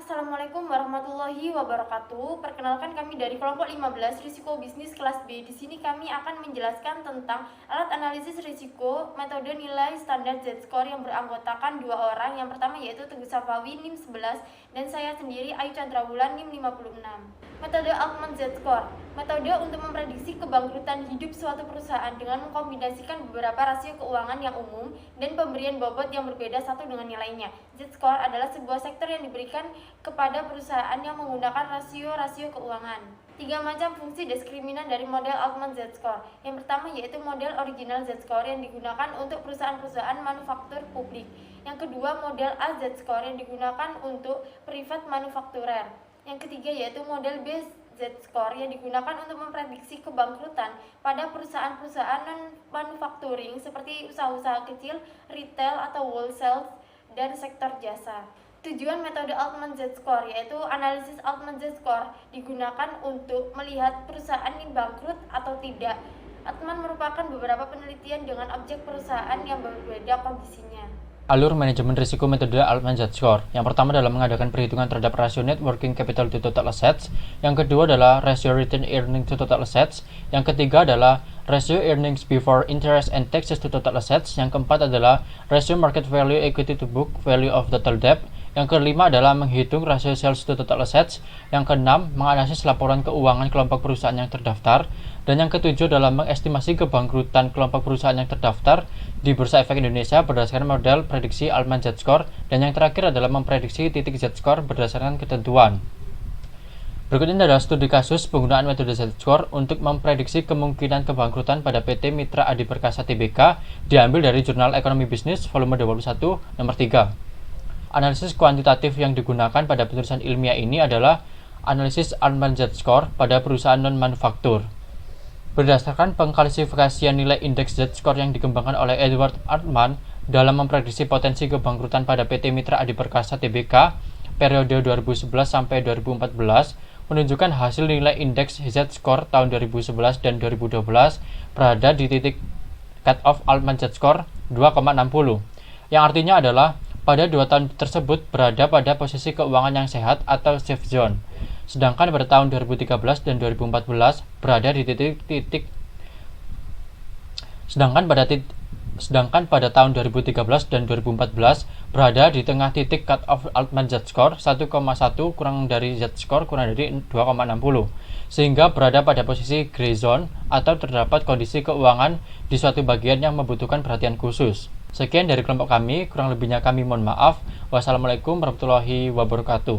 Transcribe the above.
Assalamualaikum warahmatullahi wabarakatuh. Perkenalkan, kami dari kelompok 15 risiko bisnis kelas B. Di sini kami akan menjelaskan tentang alat analisis risiko, metode nilai standar Z-score yang beranggotakan dua orang. Yang pertama yaitu Teguh Safawi NIM 11 dan saya sendiri Ayu Chandrawulan NIM 56. Metode Altman Z-score, metode untuk memprediksi kebangkrutan hidup suatu perusahaan dengan mengkombinasikan beberapa rasio keuangan yang umum dan pemberian bobot yang berbeda satu dengan yang lainnya. Z-score adalah sebuah sektor yang diberikan kepada perusahaan yang menggunakan rasio-rasio keuangan. 3 macam fungsi diskriminan dari model Altman Z-score. Yang pertama yaitu model original Z-score yang digunakan untuk perusahaan-perusahaan manufaktur publik. Yang kedua model A Z-score yang digunakan untuk private manufacturer. Yang ketiga yaitu model B Z-score yang digunakan untuk memprediksi kebangkrutan pada perusahaan-perusahaan non-manufacturing seperti usaha-usaha kecil, retail atau wholesale, dan sektor jasa. Tujuan metode Altman Z-score yaitu analisis Altman Z-score digunakan untuk melihat perusahaan ini bangkrut atau tidak. Altman merupakan beberapa penelitian dengan objek perusahaan yang berbeda kondisinya. Alur manajemen risiko metode Altman Z-score. Yang pertama adalah mengadakan perhitungan terhadap rasio net working capital to total assets. Yang kedua adalah rasio retained earnings to total assets. Yang ketiga adalah rasio earnings before interest and taxes to total assets. Yang keempat adalah rasio market value equity to book value of total debt. Yang kelima adalah menghitung rasio sales to total assets. Yang keenam, menganalisis laporan keuangan kelompok perusahaan yang terdaftar. Dan yang ketujuh adalah mengestimasi kebangkrutan kelompok perusahaan yang terdaftar di Bursa Efek Indonesia berdasarkan model prediksi Altman Z-score. Dan yang terakhir adalah memprediksi titik Z-score berdasarkan ketentuan. Berikut ini adalah studi kasus penggunaan metode Z-score untuk memprediksi kemungkinan kebangkrutan pada PT Mitra Adi Perkasa Tbk, diambil dari Jurnal Ekonomi Bisnis volume 21 nomor 3. Analisis kuantitatif yang digunakan pada penulisan ilmiah ini adalah analisis Altman Z-score pada perusahaan non-manufaktur. Berdasarkan pengklasifikasian nilai indeks Z-score yang dikembangkan oleh Edward Altman dalam memprediksi potensi kebangkrutan pada PT Mitra Adi Perkasa Tbk periode 2011 sampai 2014 menunjukkan hasil nilai indeks Z-score tahun 2011 dan 2012 berada di titik cut-off Altman Z-score 2,60, yang artinya adalah pada 2 tahun tersebut berada pada posisi keuangan yang sehat atau safe zone. Sedangkan pada tahun 2013 dan 2014 berada di sedangkan pada tahun 2013 dan 2014 berada di tengah titik cut off Altman Z-score 1,1 kurang dari Z-score kurang dari 2,60, sehingga berada pada posisi gray zone atau terdapat kondisi keuangan di suatu bagian yang membutuhkan perhatian khusus. Sekian dari kelompok kami, kurang lebihnya kami mohon maaf. Wassalamualaikum warahmatullahi wabarakatuh.